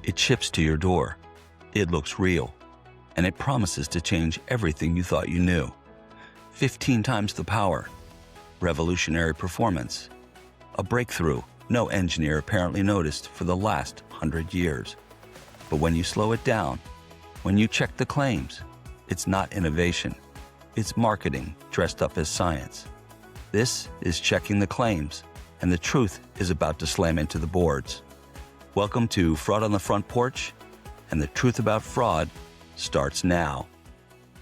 It ships to your door. It looks real. And it promises to change everything you thought you knew. 15 times the power. Revolutionary performance. A breakthrough no engineer apparently noticed for the last 100 years. But when you slow it down, when you check the claims, it's not innovation. It's marketing dressed up as science. This is Checking the Claims, and the truth is about to slam into the boards. Welcome to Fraud on the Front Porch, and the truth about fraud starts now.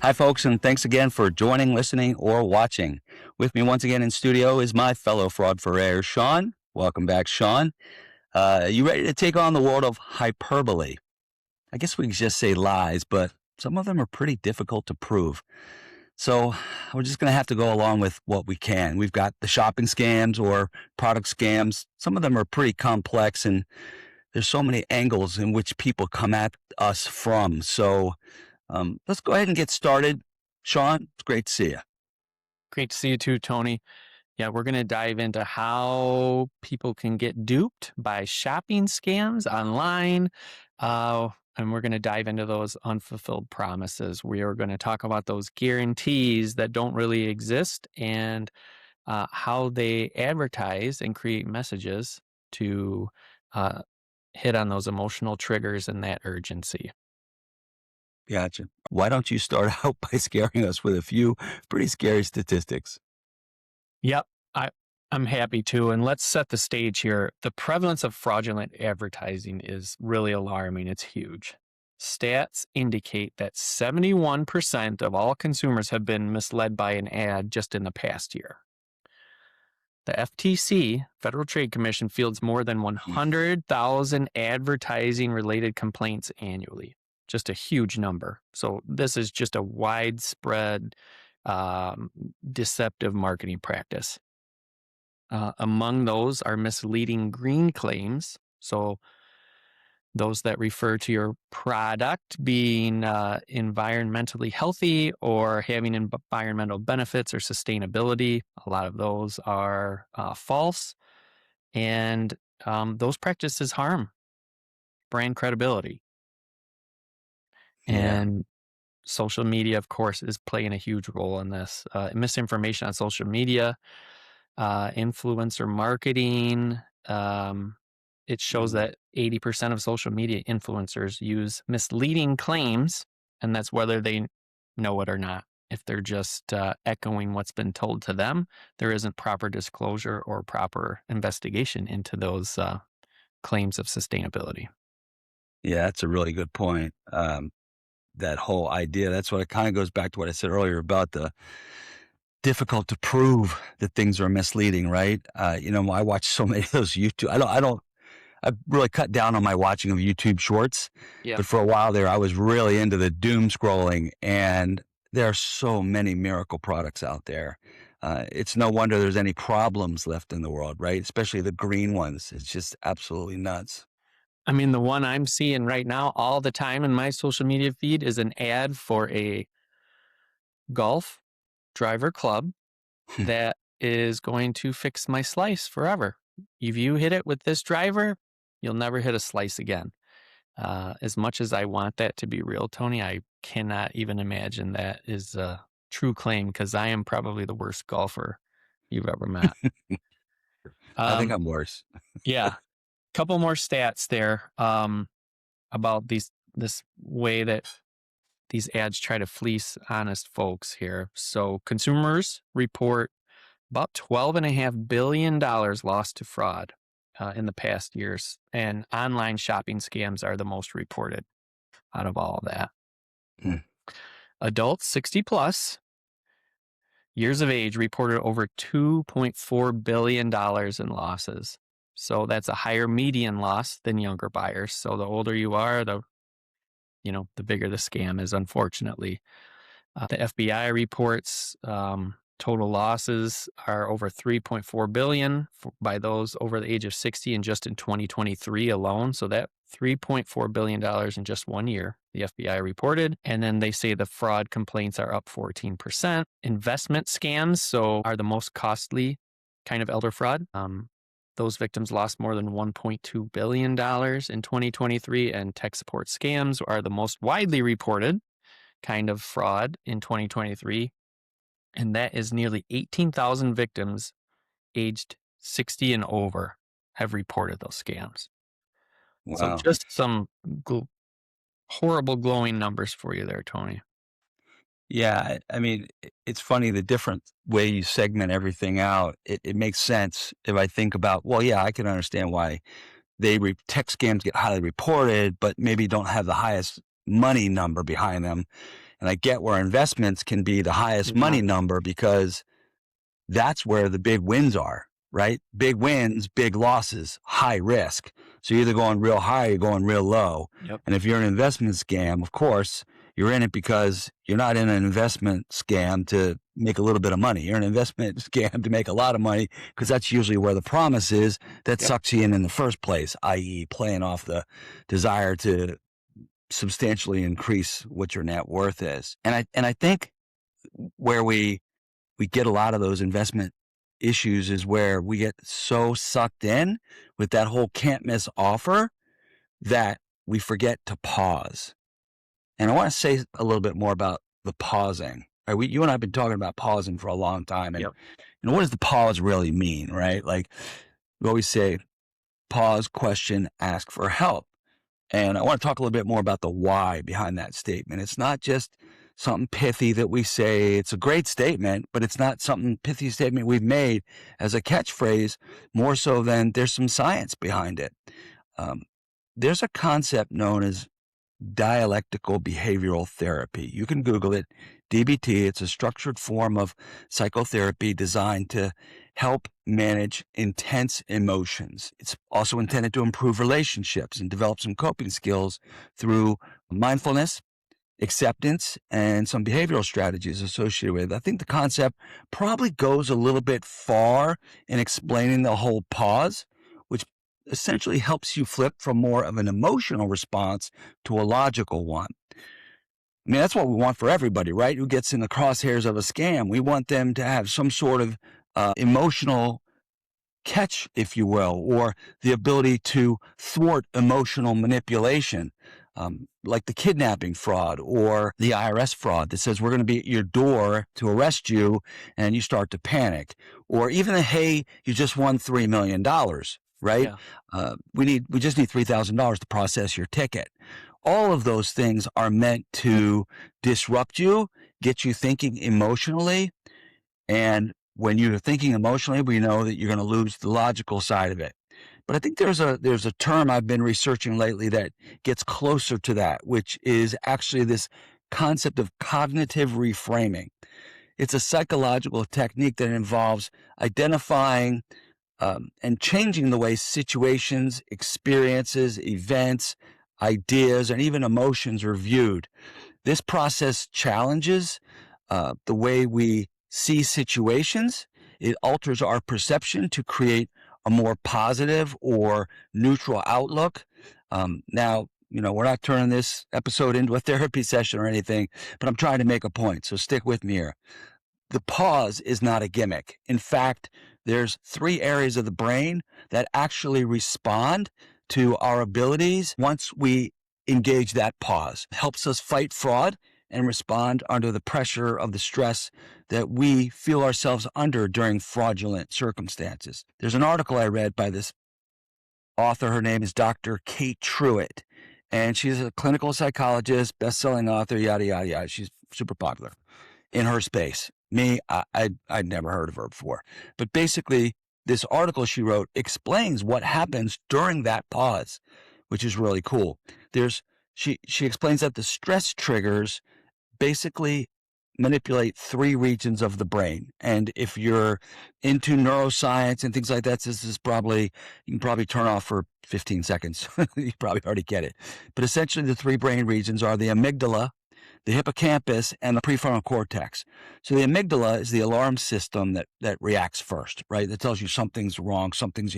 Hi, folks, and thanks again for joining, listening, or watching. With me once again in studio is my fellow fraud furrier, Sean. Welcome back, Sean. You ready to take on the world of hyperbole? I guess we could just say lies, but some of them are pretty difficult to prove. So we're just going to have to go along with what we can. We've got the shopping scams or product scams. Some of them are pretty complex, and there's so many angles in which people come at us from. So let's go ahead and get started. Sean, it's great to see you. Great to see you too, Tony. Yeah, we're going to dive into how people can get duped by shopping scams online. And we're going to dive into those unfulfilled promises. We are going to talk about those guarantees that don't really exist and how they advertise and create messages to hit on those emotional triggers and that urgency. Gotcha. Why don't you start out by scaring us with a few pretty scary statistics? Yep, I'm happy to. And let's set the stage here. The prevalence of fraudulent advertising is really alarming. It's huge. Stats indicate that 71% of all consumers have been misled by an ad just in the past year. The FTC, Federal Trade Commission, fields more than 100,000 advertising-related complaints annually. Just a huge number. So this is just a widespread deceptive marketing practice. Among those are misleading green claims. So those that refer to your product being environmentally healthy or having environmental benefits or sustainability. A lot of those are false. And those practices harm brand credibility. Yeah. And social media, of course, is playing a huge role in this. Misinformation on social media, influencer marketing. It shows that 80% of social media influencers use misleading claims, and that's whether they know it or not. If they're just echoing what's been told to them, there isn't proper disclosure or proper investigation into those claims of sustainability. Yeah, that's a really good point. That whole idea, that's what it kind of goes back to what I said earlier about the difficult to prove that things are misleading, right? I watch so many of those YouTube. I've really cut down on my watching of YouTube shorts, but for a while there, I was really into the doom scrolling, and there are so many miracle products out there. It's no wonder there's any problems left in the world, right? Especially the green ones. It's just absolutely nuts. I mean, the one I'm seeing right now all the time in my social media feed is an ad for a golf driver club that is going to fix my slice forever. If you hit it with this driver, you'll never hit a slice again. As much as I want that to be real, Tony, I cannot even imagine that is a true claim because I am probably the worst golfer you've ever met. I think I'm worse. Yeah. Couple more stats there about this way that these ads try to fleece honest folks here. So consumers report about $12.5 billion lost to fraud in the past years, and online shopping scams are the most reported out of all of that. Adults 60 plus years of age reported over $2.4 billion in losses. So that's a higher median loss than younger buyers. So the older you are, the bigger the scam is, unfortunately. The FBI reports total losses are over $3.4 billion by those over the age of 60 and just in 2023 alone. So that $3.4 billion in just 1 year, the FBI reported. And then they say the fraud complaints are up 14%. Investment scams, are the most costly kind of elder fraud. Those victims lost more than $1.2 billion in 2023, and tech support scams are the most widely reported kind of fraud in 2023. And that is nearly 18,000 victims aged 60 and over have reported those scams. So Wow. just some horrible glowing numbers for you there, Tony. Yeah, I mean, it's funny the different way you segment everything out. It makes sense if I think about, well, yeah, I can understand why tech scams get highly reported, but maybe don't have the highest money number behind them. And I get where investments can be the highest Yeah. money number because that's where the big wins are, right? Big wins, big losses, high risk. So you're either going real high or you're going real low. Yep. And if you're an investment scam, of course, you're in it because you're not in an investment scam to make a little bit of money. You're in an investment scam to make a lot of money because that's usually where the promise is that Yep. sucks you in the first place, i.e. playing off the desire to substantially increase what your net worth is. And I think where we get a lot of those investment issues is where we get so sucked in with that whole can't miss offer that we forget to pause. And I want to say a little bit more about the pausing. Right? You and I have been talking about pausing for a long time. And Yep. what does the pause really mean, right? Like we always say, pause, question, ask for help. And I want to talk a little bit more about the why behind that statement. It's not just something pithy that we say. It's a great statement, but it's not something pithy statement we've made as a catchphrase, more so than there's some science behind it. There's a concept known as dialectical behavioral therapy. You can Google it, DBT. It's a structured form of psychotherapy designed to help manage intense emotions. It's also intended to improve relationships and develop some coping skills through mindfulness, acceptance, and some behavioral strategies associated with it. I think the concept probably goes a little bit far in explaining the whole pause, which essentially helps you flip from more of an emotional response to a logical one. I mean, that's what we want for everybody, right? Who gets in the crosshairs of a scam. We want them to have some sort of emotional catch, if you will, or the ability to thwart emotional manipulation, like the kidnapping fraud or the IRS fraud that says we're going to be at your door to arrest you, and you start to panic, or even the, hey, you just won $3 million, right? Yeah. We just need $3,000 to process your ticket. All of those things are meant to disrupt you, get you thinking emotionally, and when you're thinking emotionally, we know that you're going to lose the logical side of it. But I think there's a term I've been researching lately that gets closer to that, which is actually this concept of cognitive reframing. It's a psychological technique that involves identifying and changing the way situations, experiences, events, ideas, and even emotions are viewed. This process challenges the way we see situations. It alters our perception to create a more positive or neutral outlook. Now, we're not turning this episode into a therapy session or anything, but I'm trying to make a point. So stick with me here. The pause is not a gimmick. In fact, there's 3 areas of the brain that actually respond to our abilities once we engage that pause. It helps us fight fraud and respond under the pressure of the stress that we feel ourselves under during fraudulent circumstances. There's an article I read by this author. Her name is Dr. Kate Truitt, and she's a clinical psychologist, best-selling author, yada, yada, yada. She's super popular in her space. Me, I'd never heard of her before. But basically, this article she wrote explains what happens during that pause, which is really cool. She explains that the stress triggers basically manipulate 3 regions of the brain. And if you're into neuroscience and things like that, you can probably turn off for 15 seconds. You probably already get it. But essentially the 3 brain regions are the amygdala, the hippocampus, and the prefrontal cortex. So the amygdala is the alarm system that reacts first, right? That tells you something's wrong, something's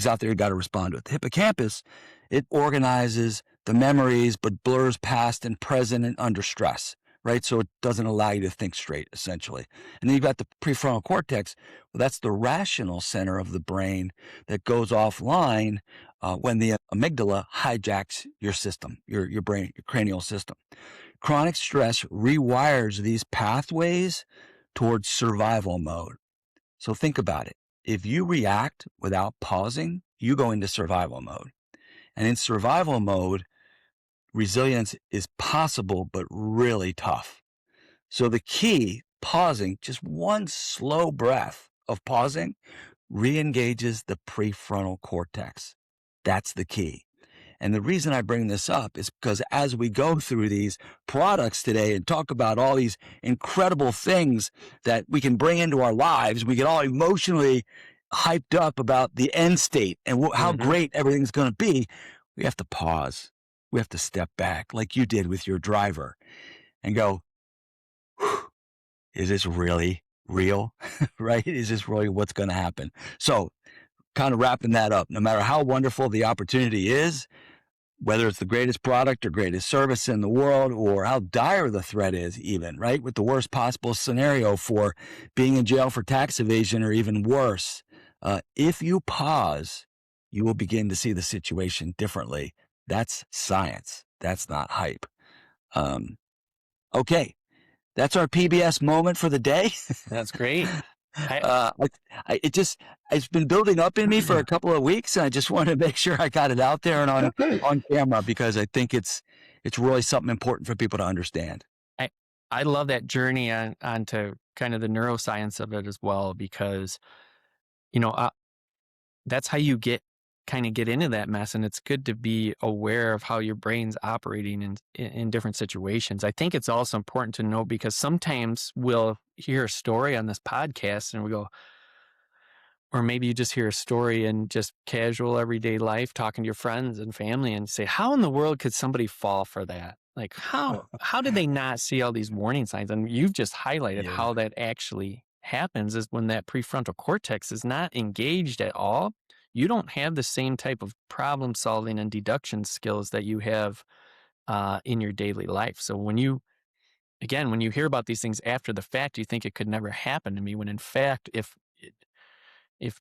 out there you got to respond to it. The hippocampus, it organizes the memories but blurs past and present and under stress, right? So it doesn't allow you to think straight, essentially. And then you've got the prefrontal cortex. Well, that's the rational center of the brain that goes offline when the amygdala hijacks your system, your brain, your cranial system. Chronic stress rewires these pathways towards survival mode. So think about it. If you react without pausing, you go into survival mode. And in survival mode, resilience is possible, but really tough. So the key, pausing, just one slow breath of pausing, re-engages the prefrontal cortex. That's the key. And the reason I bring this up is because as we go through these products today and talk about all these incredible things that we can bring into our lives, we get all emotionally hyped up about the end state and how great everything's going to be. We have to pause. We have to step back like you did with your driver and go, is this really real? Right? Is this really what's going to happen? So kind of wrapping that up, no matter how wonderful the opportunity is, whether it's the greatest product or greatest service in the world, or how dire the threat is even, right? With the worst possible scenario for being in jail for tax evasion or even worse. If you pause, you will begin to see the situation differently. That's science. That's not hype. Okay. That's our PBS moment for the day. That's great. It's been building up in me for a couple of weeks, and I just wanted to make sure I got it out there and on camera because I think it's really something important for people to understand. I love that journey onto kind of the neuroscience of it as well, because, that's how you get into that mess. And it's good to be aware of how your brain's operating in different situations. I think it's also important to know, because sometimes we'll hear a story on this podcast and we go, or maybe you just hear a story in just casual everyday life, talking to your friends and family, and say, how in the world could somebody fall for that? Like, how did they not see all these warning signs? And you've just highlighted how that actually happens is when that prefrontal cortex is not engaged at all. You don't have the same type of problem solving and deduction skills that you have in your daily life. So when you hear about these things after the fact, you think it could never happen to me, when in fact, if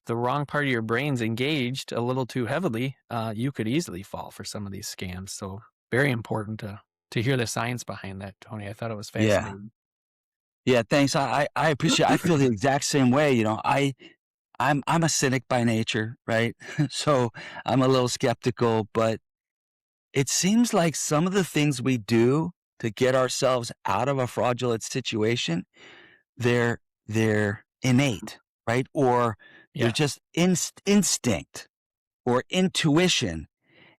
the wrong part of your brain's engaged a little too heavily, you could easily fall for some of these scams. So very important to hear the science behind that, Tony. I thought it was fascinating. Yeah, thanks. I appreciate it. I feel the exact same way. I'm a cynic by nature, right? So I'm a little skeptical, but it seems like some of the things we do to get ourselves out of a fraudulent situation, they're innate, right? Or they're just instinct or intuition.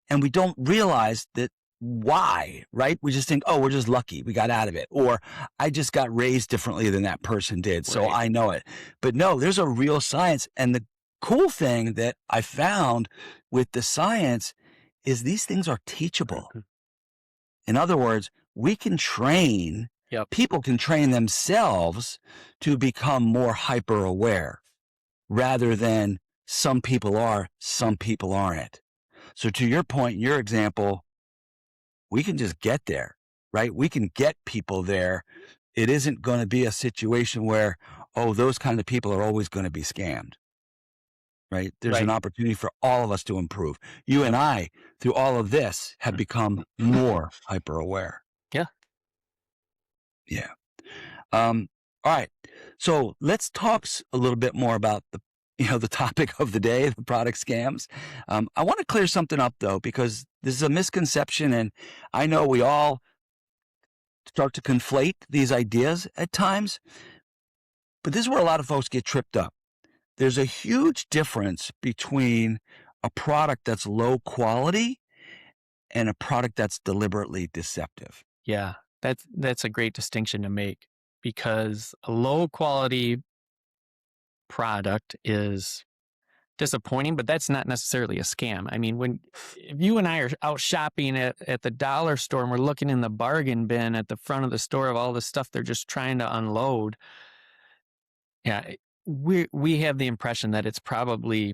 And we don't realize that why, right? We just think, oh, we're just lucky. We got out of it. Or I just got raised differently than that person did. So I know it. But no, there's a real science. And the cool thing that I found with the science is these things are teachable. In other words, we can train, people can train themselves to become more hyper aware rather than some people are, some people aren't. So to your point, your example, we can just get there, right? We can get people there. It isn't going to be a situation where, oh, those kind of people are always going to be scammed, right? There's an opportunity for all of us to improve. You and I, through all of this, have become more hyper aware. Yeah. All right. So let's talk a little bit more about the topic of the day, the product scams. I want to clear something up though, because this is a misconception, and I know we all start to conflate these ideas at times, but this is where a lot of folks get tripped up. There's a huge difference between a product that's low quality and a product that's deliberately deceptive. Yeah, that's a great distinction to make, because a low quality product is disappointing, but that's not necessarily a scam. I mean, if you and I are out shopping at the dollar store and we're looking in the bargain bin at the front of the store of all the stuff they're just trying to unload, we have the impression that it's probably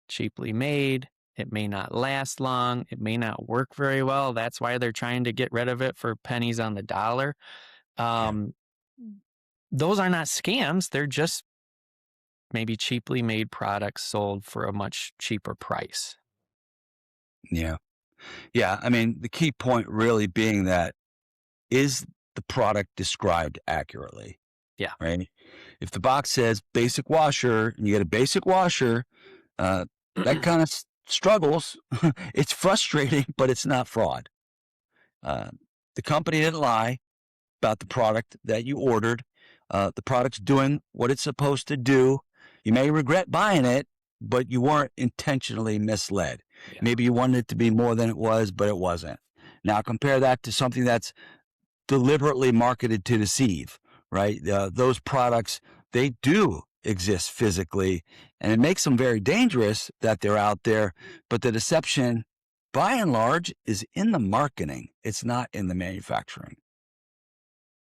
cheaply made. It may not last long. It may not work very well. That's why they're trying to get rid of it for pennies on the dollar. Those are not scams. They're just maybe cheaply made products sold for a much cheaper price. Yeah. Yeah. I mean, the key point really being that is the product described accurately, Yeah. right? If the box says basic washer and you get a basic washer, that kind of struggles. It's frustrating, but it's not fraud. Uh, the company didn't lie about the product that you ordered. The product's doing what it's supposed to do. You may regret buying it, but you weren't intentionally misled. Yeah. Maybe you wanted it to be more than it was, but it wasn't. Now compare that to something that's deliberately marketed to deceive, right? Those products, they do exist physically, and it makes them very dangerous that they're out there. But the deception, by and large, is in the marketing. It's not in the manufacturing.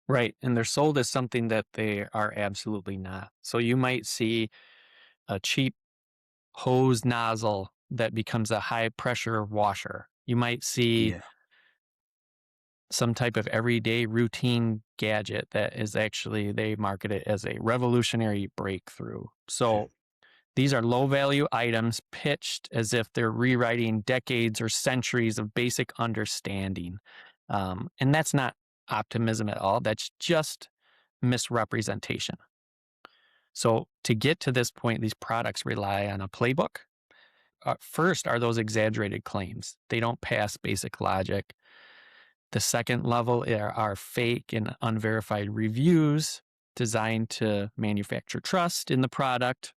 Right. And they're sold as something that they are absolutely not. So you might see a cheap hose nozzle that becomes a high pressure washer. You might see Yeah. some type of everyday routine gadget that is actually, they market it as a revolutionary breakthrough. So these are low value items pitched as if they're rewriting decades or centuries of basic understanding. And that's not optimism at all. That's just misrepresentation. So to get to this point, these products rely on a playbook. First are those exaggerated claims. They don't pass basic logic. The second level are fake and unverified reviews designed to manufacture trust in the product.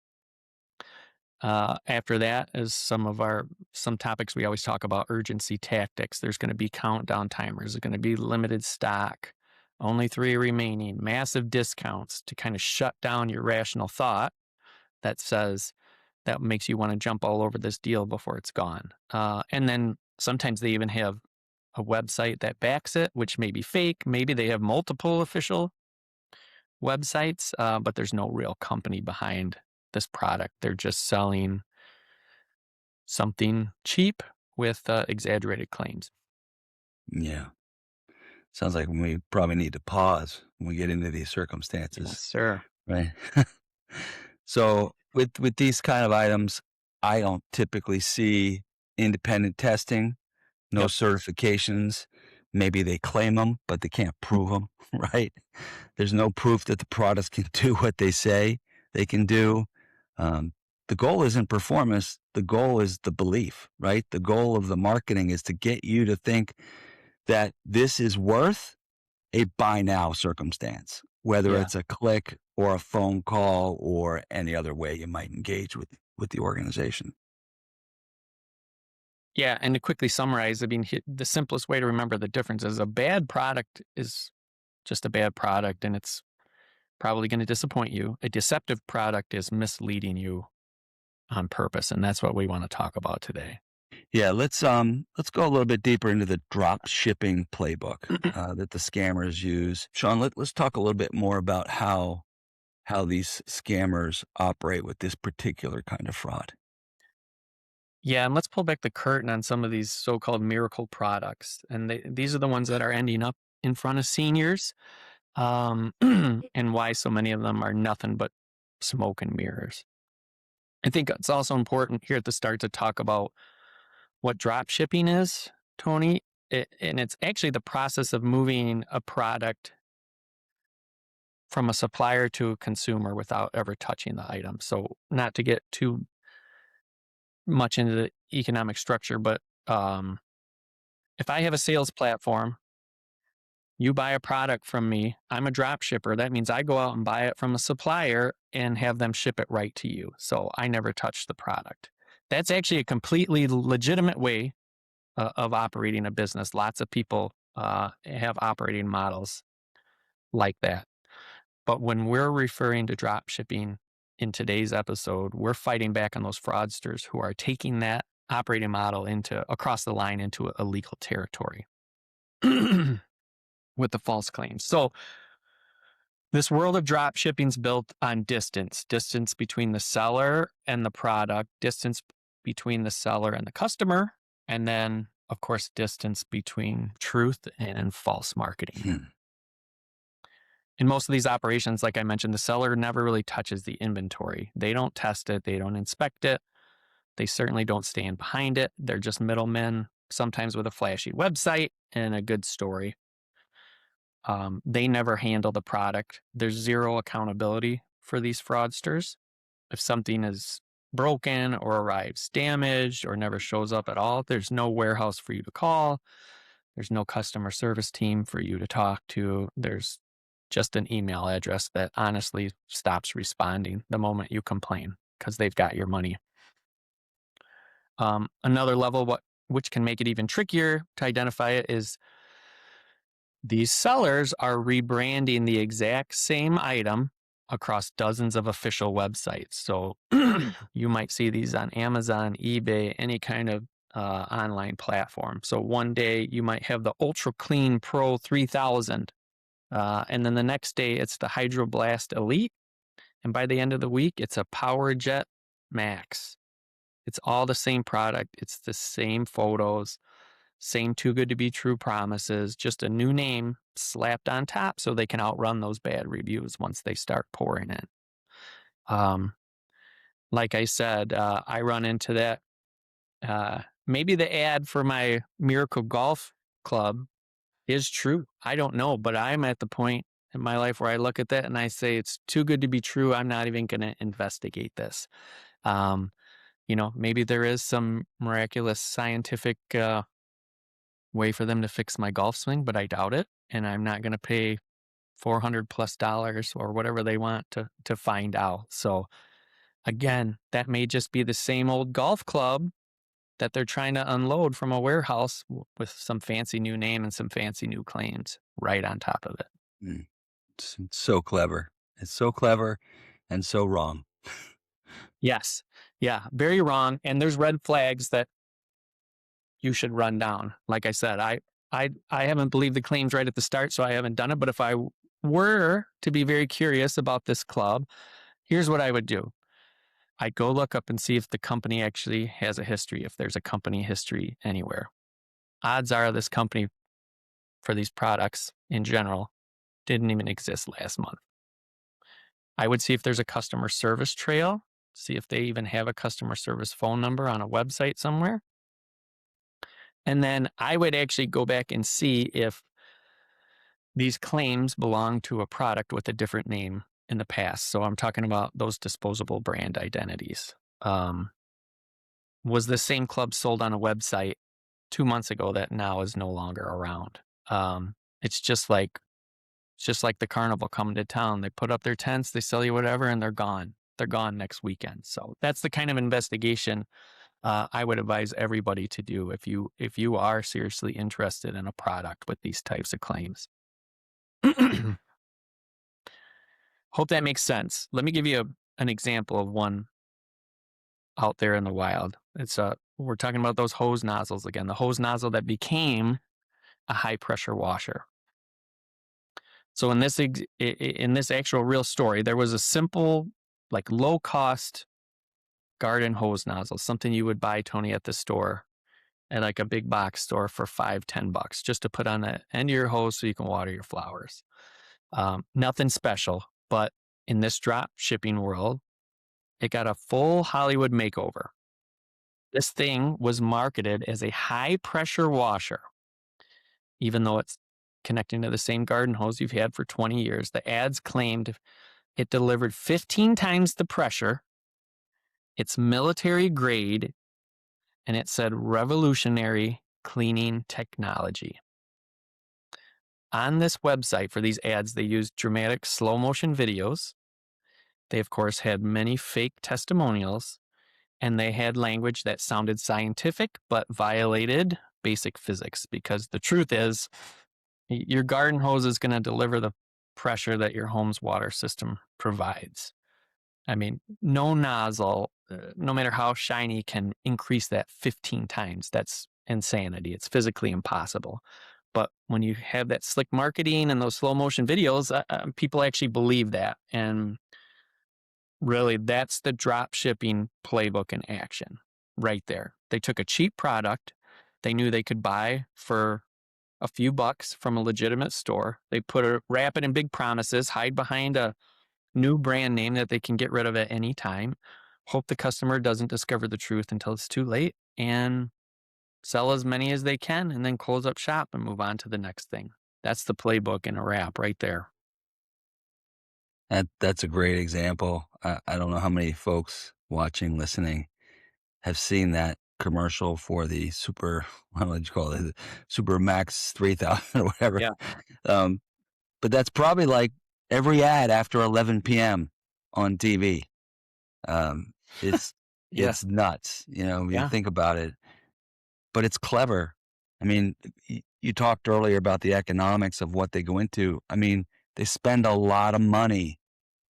After that is some topics we always talk about: urgency tactics. There's going to be countdown timers. There's going to be limited stock, only 3 remaining, massive discounts to kind of shut down your rational thought that makes you want to jump all over this deal before it's gone. And then sometimes they even have a website that backs it, which may be fake. Maybe they have multiple official websites, but there's no real company behind this product. They're just selling something cheap with exaggerated claims. Yeah. Sounds like we probably need to pause when we get into these Yes, circumstances, sir. right? So with these kind of items, I don't typically see independent testing, no Yep. certifications. Maybe they claim them, but they can't prove them, right? There's no proof that the products can do what they say they can do. Um, the goal isn't performance. The goal is the belief, right? The goal of the marketing is to get you to think that this is worth a buy now circumstance, whether Yeah. it's a click or a phone call or any other way you might engage with the organization. Yeah. And to quickly summarize, I mean, the simplest way to remember the difference is a bad product is just a bad product, and it's probably going to disappoint you. A deceptive product is misleading you on purpose, and that's what we want to talk about today. Yeah, let's go a little bit deeper into the drop shipping playbook that the scammers use. Sean, let's talk a little bit more about how these scammers operate with this particular kind of fraud. Yeah, and let's pull back the curtain on some of these so-called miracle products, and these are the ones that are ending up in front of seniors, and why so many of them are nothing but smoke and mirrors. I think it's also important here at the start to talk about what drop shipping is, Tony. And it's actually the process of moving a product from a supplier to a consumer without ever touching the item. So, not to get too much into the economic structure, but if I have a sales platform, you buy a product from me, I'm a drop shipper. That means I go out and buy it from a supplier and have them ship it right to you. So I never touch the product. That's actually a completely legitimate way of operating a business. Lots of people have operating models like that. But when we're referring to drop shipping in today's episode, we're fighting back on those fraudsters who are taking that operating model across the line into a legal territory with the false claims. So this world of drop shipping is built on distance between the seller and the product, distance between the seller and the customer, and then, of course, distance between truth and false marketing. In most of these operations, like I mentioned, the seller never really touches the inventory. They don't test it. They don't inspect it. They certainly don't stand behind it. They're just middlemen, sometimes with a flashy website and a good story. They never handle the product. There's zero accountability for these fraudsters. If something is broken or arrives damaged or never shows up at all, there's no warehouse for you to call. There's no customer service team for you to talk to. There's just an email address that honestly stops responding the moment you complain because they've got your money. Another level, which can make it even trickier to identify it, is these sellers are rebranding the exact same item across dozens of official websites. So you might see these on Amazon, eBay, any kind of online platform. So one day you might have the Ultra Clean Pro 3000, and then the next day it's the Hydro Blast Elite, and by the end of the week it's a Power Jet Max. It's all the same product. It's the same photos, same too good to be true promises, just a new name slapped on top so they can outrun those bad reviews once they start pouring in. Like I said, I run into that. Maybe the ad for my Miracle Golf Club is true. I don't know, but I'm at the point in my life where I look at that and I say, it's too good to be true. I'm not even going to investigate this. Maybe there is some miraculous scientific way for them to fix my golf swing, but I doubt it. And I'm not going to pay $400+ or whatever they want to find out. So again, that may just be the same old golf club that they're trying to unload from a warehouse with some fancy new name and some fancy new claims right on top of it. It's so clever. It's so clever and so wrong. Yes. Yeah. Very wrong. And there's red flags that you should run down. Like I said, I haven't believed the claims right at the start, so I haven't done it. But if I were to be very curious about this club, here's what I would do. I'd go look up and see if the company actually has a history, if there's a company history anywhere. Odds are this company for these products in general didn't even exist last month. I would see if there's a customer service trail, see if they even have a customer service phone number on a website somewhere. And then I would actually go back and see if these claims belong to a product with a different name in the past. So I'm talking about those disposable brand identities. Was the same club sold on a website 2 months ago that now is no longer around? It's just like the carnival coming to town. They put up their tents, they sell you whatever, and they're gone. They're gone next weekend. So that's the kind of investigation I would advise everybody to do if you are seriously interested in a product with these types of claims. Hope that makes sense. Let me give you an example of one out there in the wild. We're talking about those hose nozzles again, the hose nozzle that became a high pressure washer. So in this actual real story, there was a simple, like low cost garden hose nozzle, something you would buy, Tony, at the store, at like a big box store for $5-10 just to put on the end of your hose so you can water your flowers. Nothing special, but in this drop shipping world, it got a full Hollywood makeover. This thing was marketed as a high pressure washer, even though it's connecting to the same garden hose you've had for 20 years. The ads claimed it delivered 15 times the pressure, it's military grade, and it said revolutionary cleaning technology. On this website for these ads, they used dramatic slow motion videos. They, of course, had many fake testimonials, and they had language that sounded scientific but violated basic physics, because the truth is your garden hose is going to deliver the pressure that your home's water system provides. I mean, no nozzle, no matter how shiny, can increase that 15 times. That's insanity. It's physically impossible. But when you have that slick marketing and those slow motion videos, people actually believe that. And really, that's the drop shipping playbook in action right there. They took a cheap product they knew they could buy for a few bucks from a legitimate store. They wrap it in big promises, hide behind a new brand name that they can get rid of at any time, hope the customer doesn't discover the truth until it's too late, and sell as many as they can, and then close up shop and move on to the next thing. That's the playbook in a wrap right there. That's a great example. I don't know how many folks watching, listening have seen that commercial for the super, what would you call it? The Super Max 3000 or whatever. Yeah. But that's probably like every ad after 11 p.m. on TV. It's Yeah. it's nuts, when you Yeah. think about it. But it's clever. I mean, you talked earlier about the economics of what they go into. I mean, they spend a lot of money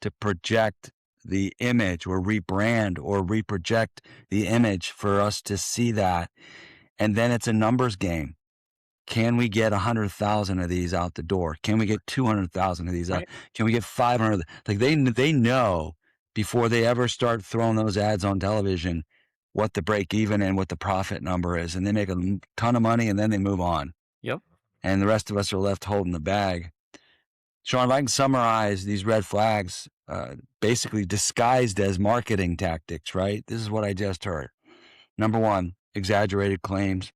to project the image or rebrand or reproject the image for us to see that. And then it's a numbers game. Can we get 100,000 of these out the door? Can we get 200,000 of these out? Right. Can we get 500? Like they know before they ever start throwing those ads on television what the break even and what the profit number is. And they make a ton of money and then they move on. Yep. And the rest of us are left holding the bag. Sean, if I can summarize these red flags, basically disguised as marketing tactics, right? This is what I just heard. Number one, exaggerated claims.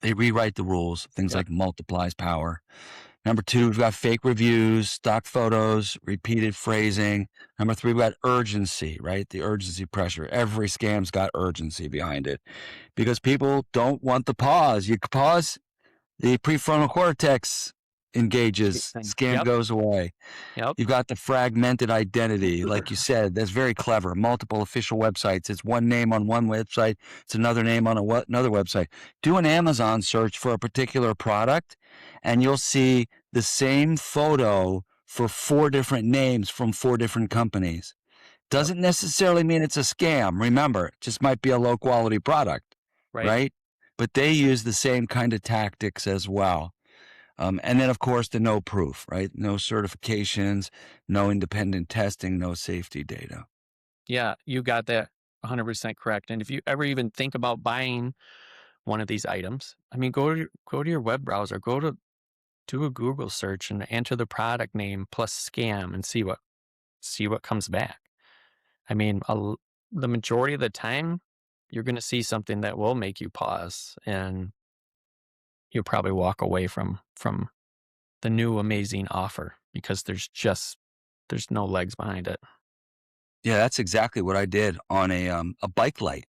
They rewrite the rules, things like multiplies power. Number two, we've got fake reviews, stock photos, repeated phrasing. Number three, we've got urgency, right? The urgency pressure. Every scam's got urgency behind it because people don't want the pause. You pause, the prefrontal cortex engages, scam goes away. Yep. You've got the fragmented identity. Like you said, that's very clever. Multiple official websites. It's one name on one website. It's another name on another website. Do an Amazon search for a particular product and you'll see the same photo for 4 different names from 4 different companies. Doesn't necessarily mean it's a scam. Remember, it just might be a low quality product, right? But they use the same kind of tactics as well. And then, of course, the no proof, right? No certifications, no independent testing, no safety data. Yeah, you got that 100% correct. And if you ever even think about buying one of these items, I mean, go to your web browser, do a Google search and enter the product name plus scam and see what comes back. I mean, the majority of the time, you're going to see something that will make you pause, and you'll probably walk away from the new amazing offer because there's no legs behind it. Yeah, that's exactly what I did on a bike light.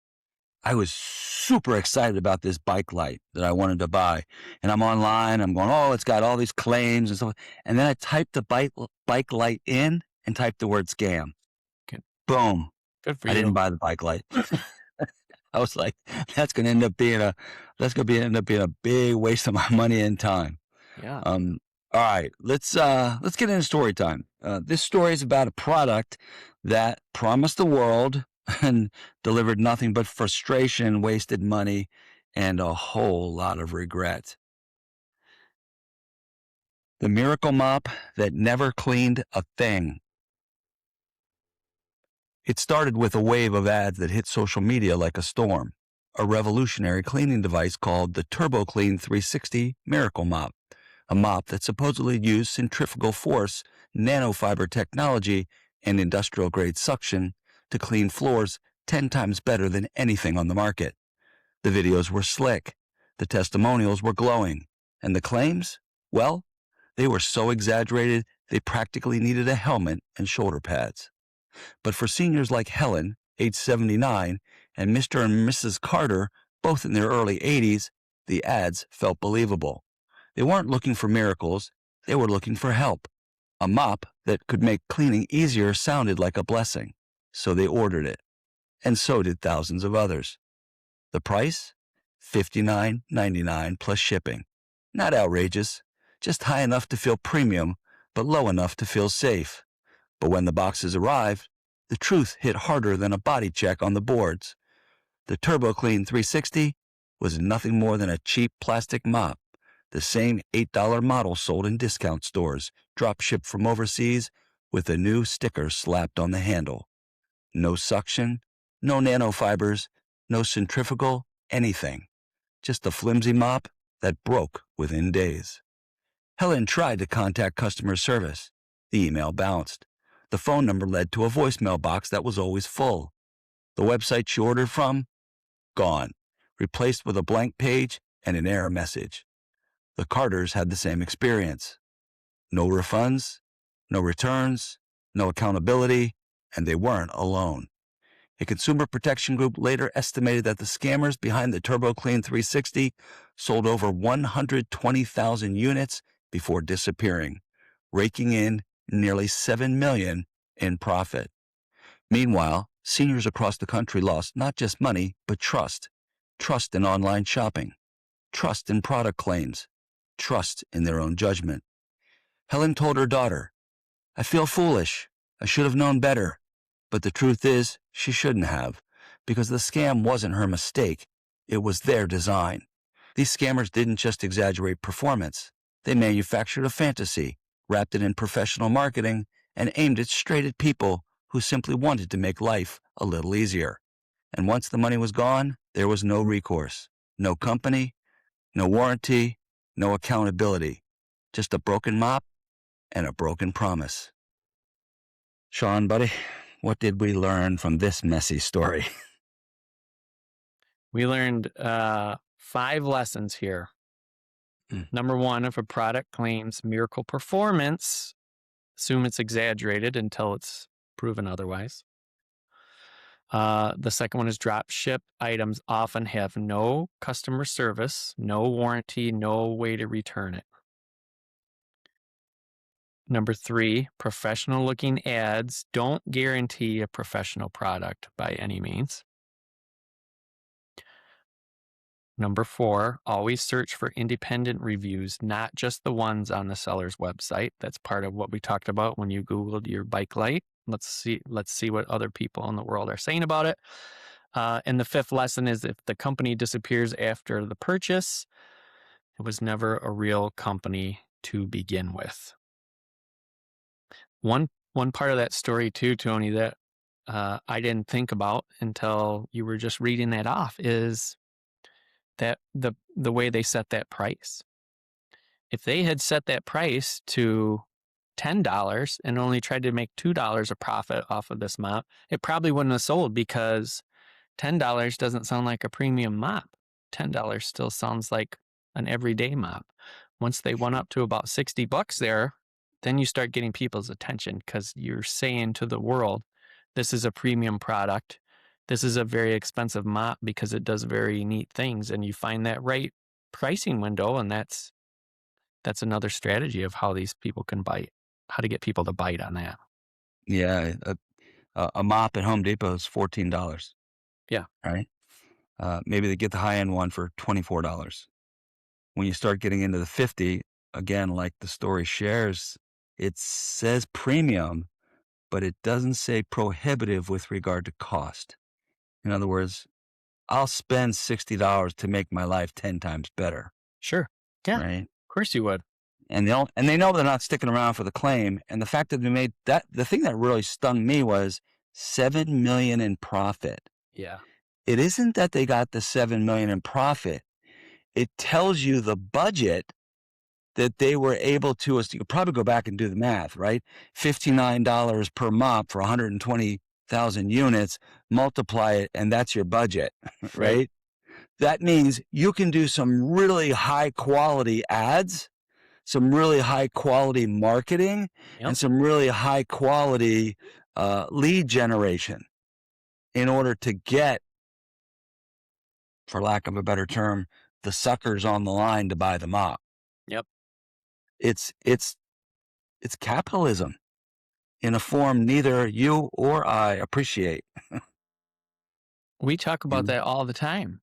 I was super excited about this bike light that I wanted to buy. And I'm online, I'm going, oh, it's got all these claims and stuff. And then I typed the bike light in and typed the word scam. Good. Boom. Good for I you. didn't buy the bike light. I was like, that's going to end up being a big waste of my money and time. Yeah. All right, let's get into story time. This story is about a product that promised the world and delivered nothing but frustration, wasted money, and a whole lot of regret. The miracle mop that never cleaned a thing. It started with a wave of ads that hit social media like a storm. A revolutionary cleaning device called the Turbo Clean 360 Miracle Mop. A mop that supposedly used centrifugal force, nanofiber technology, and industrial-grade suction to clean floors 10 times better than anything on the market. The videos were slick, the testimonials were glowing, and the claims? Well, they were so exaggerated they practically needed a helmet and shoulder pads. But for seniors like Helen, age 79, and Mr. and Mrs. Carter, both in their early 80s, the ads felt believable. They weren't looking for miracles, they were looking for help. A mop that could make cleaning easier sounded like a blessing, so they ordered it. And so did thousands of others. The price? $59.99 plus shipping. Not outrageous, just high enough to feel premium, but low enough to feel safe. But when the boxes arrived, the truth hit harder than a body check on the boards. The Turbo Clean 360 was nothing more than a cheap plastic mop. The same $8 model sold in discount stores, drop shipped from overseas, with a new sticker slapped on the handle. No suction, no nanofibers, no centrifugal, anything. Just a flimsy mop that broke within days. Helen tried to contact customer service. The email bounced. The phone number led to a voicemail box that was always full. The website she ordered from? Gone, replaced with a blank page and an error message. The Carters had the same experience. No refunds, no returns, no accountability, and they weren't alone. A consumer protection group later estimated that the scammers behind the TurboClean 360 sold over 120,000 units before disappearing, raking in nearly $7 million in profit. Meanwhile, seniors across the country lost not just money, but trust. Trust in online shopping, trust in product claims, trust in their own judgment. Helen told her daughter, "I feel foolish. I should have known better." But the truth is, she shouldn't have, because the scam wasn't her mistake. It was their design. These scammers didn't just exaggerate performance. They manufactured a fantasy, wrapped it in professional marketing, and aimed it straight at people who simply wanted to make life a little easier. And once the money was gone, there was no recourse, no company, no warranty, no accountability, just a broken mop and a broken promise. Sean, buddy, what did we learn from this messy story? We learned 5 lessons here. Number 1, if a product claims miracle performance, assume it's exaggerated until it's proven otherwise. The second one is drop ship items often have no customer service, no warranty, no way to return it. Number 3, professional looking ads don't guarantee a professional product by any means. Number 4, always search for independent reviews, not just the ones on the seller's website. That's part of what we talked about when you Googled your bike light. Let's see what other people in the world are saying about it. And the 5th lesson is if the company disappears after the purchase, it was never a real company to begin with. One part of that story too, Tony, that I didn't think about until you were just reading that off is that the way they set that price. If they had set that price to $10 and only tried to make $2 a profit off of this mop, it probably wouldn't have sold because $10 doesn't sound like a premium mop. $10 still sounds like an everyday mop. Once they went up to about $60 there, then you start getting people's attention because you're saying to the world, this is a premium product. This is a very expensive mop because it does very neat things. And you find that right pricing window, and that's another strategy of how these people can bite, how to get people to bite on that. Yeah, a mop at Home Depot is $14. Yeah. Right? Maybe they get the high-end one for $24. When you start getting into the 50, again, like the story shares, it says premium, but it doesn't say prohibitive with regard to cost. In other words, I'll spend $60 to make my life 10 times better. Sure. Yeah. Right? Of course you would. And they know they're not sticking around for the claim. And the fact that they made that, the thing that really stung me was $7 million in profit. Yeah. It isn't that they got the $7 million in profit. It tells you the budget that they were able to, you could probably go back and do the math, right? $59 per mop for 120,000 units, multiply it, and that's your budget, right? That means you can do some really high quality ads, some really high quality marketing, and some really high quality lead generation in order to get, for lack of a better term, the suckers on the line to buy the mop. Yep. It's capitalism in a form neither you or I appreciate. We talk about that all the time.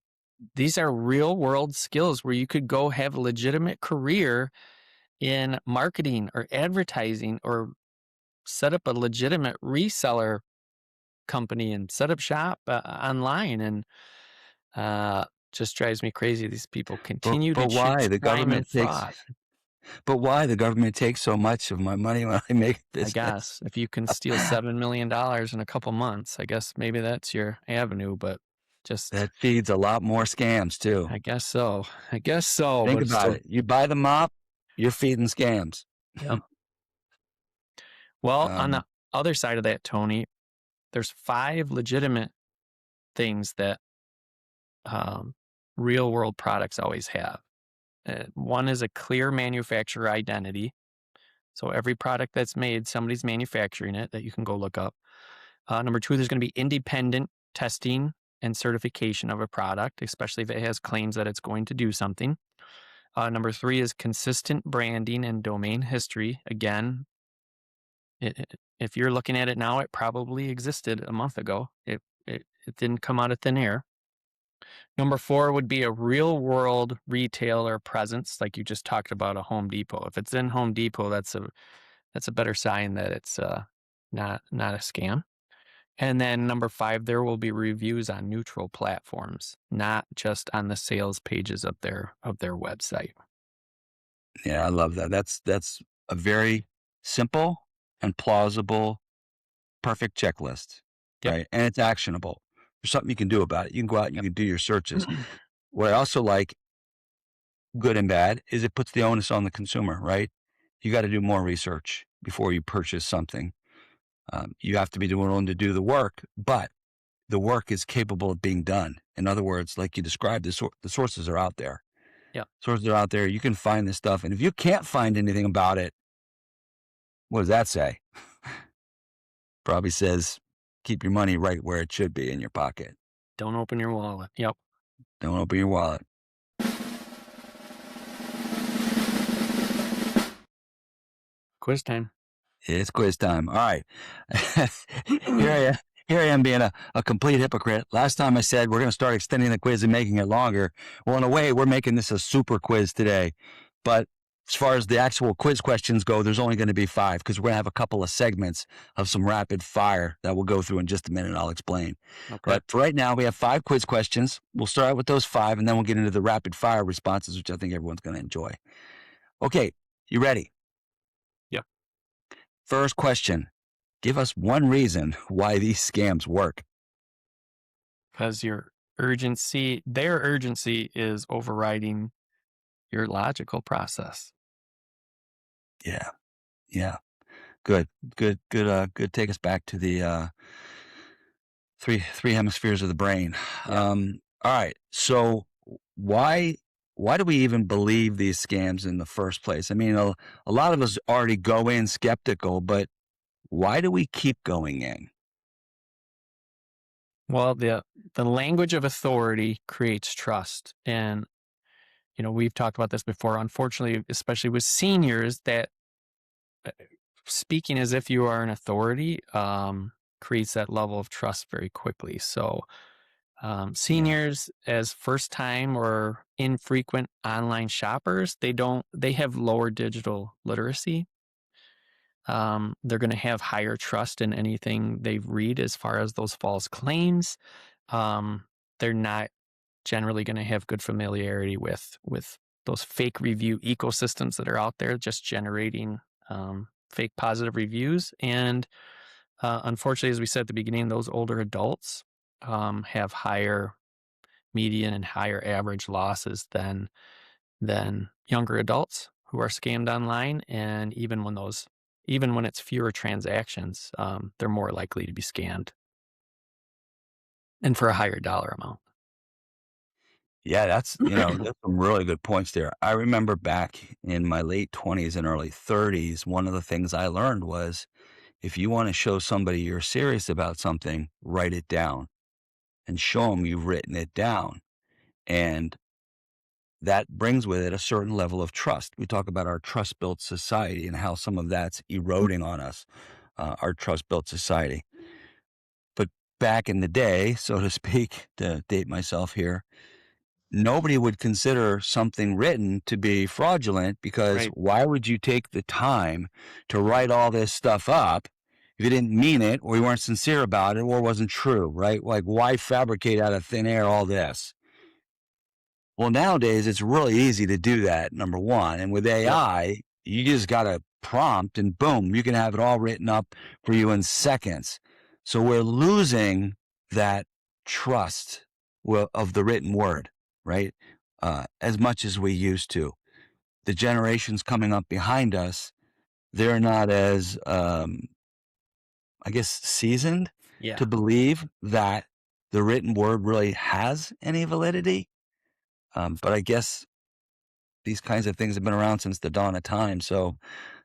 These are real world skills where you could go have a legitimate career in marketing or advertising or set up a legitimate reseller company and set up shop online. And just drives me crazy. These people continue to choose crime and fraud. But why the government takes so much of my money when I make business? I guess if you can steal $7 million in a couple months, I guess maybe that's your avenue. But Just, That feeds a lot more scams too. I guess so. Think But it's about still, it. You buy the mop, you're feeding scams. yeah. Well, on Um, the other side of that, Tony, there's 5 legitimate things that real world products always have. One is a clear manufacturer identity. So every product that's made, somebody's manufacturing it that you can go look up. Number 2, there's going to be independent testing and certification of a product, especially if it has claims that it's going to do something. Number 3 is consistent branding and domain history. Again, if you're looking at it now, it probably existed a month ago. It didn't come out of thin air. Number 4 would be a real world retailer presence, like you just talked about a Home Depot. If it's in Home Depot, that's a better sign that it's not a scam. And then number 5, there will be reviews on neutral platforms, not just on the sales pages of their website. yeah, I love that. That's a very simple and plausible, perfect checklist, Yep. right? And it's actionable. There's something you can do about it. You can go out and you can do your searches. What I also like, good and bad, is it puts the onus on the consumer, right? You got to do more research before you purchase something. You have to be willing to do the work, but the work is capable of being done. In other words, like you described, the sources are out there. Yeah. Sources are out there. You can find this stuff. And if you can't find anything about it, what does that say? Probably says, keep your money right where it should be in your pocket. Don't open your wallet. Yep. Don't open your wallet. Quiz time. It's quiz time. All right. Here I am being a complete hypocrite. Last time I said we're going to start extending the quiz and making it longer. Well, in a way, we're making this a super quiz today. But as far as the actual quiz questions go, there's only going to be 5 because we're going to have a couple of segments of some rapid fire that we'll go through in just a minute. I'll explain. Okay. But for right now, we have 5 quiz questions. We'll start out with those 5, and then we'll get into the rapid fire responses, which I think everyone's going to enjoy. Okay, you ready? Yep. First question. Give us one reason why these scams work. Because their urgency is overriding your logical process. Yeah. Yeah. Good. Take us back to the three hemispheres of the brain. Yeah. All right. So why do we even believe these scams in the first place? I mean, a lot of us already go in skeptical, but why do we keep going in? Well, the language of authority creates trust. And, we've talked about this before. Unfortunately, especially with seniors, that speaking as if you are an authority creates that level of trust very quickly. So seniors, as first time or infrequent online shoppers, they have lower digital literacy. They're going to have higher trust in anything they read as far as those false claims. They're not generally going to have good familiarity with those fake review ecosystems that are out there, just generating fake positive reviews. And unfortunately, as we said at the beginning, those older adults have higher median and higher average losses than younger adults who are scammed online. And even when it's fewer transactions, they're more likely to be scammed, and for a higher dollar amount. Yeah, that's some really good points there. I remember back in my late 20s and early 30s, one of the things I learned was if you want to show somebody you're serious about something, write it down and show them you've written it down. And that brings with it a certain level of trust. We talk about our trust-built society and how some of that's eroding on us, our trust-built society. But back in the day, so to speak, to date myself here, nobody would consider something written to be fraudulent because Right. why would you take the time to write all this stuff up if you didn't mean it or you weren't sincere about it or it wasn't true, right? Like, why fabricate out of thin air all this? Well, nowadays it's really easy to do that, number one. And with Yep. AI, you just got to prompt and boom, you can have it all written up for you in seconds. So we're losing that trust of the written word, right? As much as we used to. The generations coming up behind us, they're not as, I guess, seasoned Yeah. to believe that the written word really has any validity. But I guess these kinds of things have been around since the dawn of time. So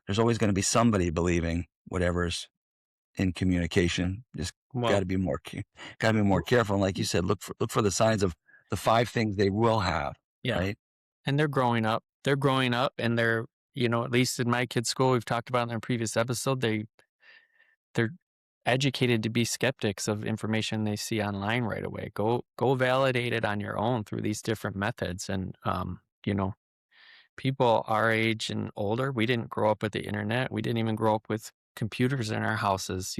there's always going to be somebody believing whatever's in communication. Just got Well, to be got to be more careful. And like you said, look for the signs of the 5 things they will have, yeah. right? And they're growing up. They're growing up and they're, at least in my kids' school, we've talked about in a previous episode, they're educated to be skeptics of information they see online right away. Go validate it on your own through these different methods. And people our age and older, we didn't grow up with the internet. We didn't even grow up with computers in our houses,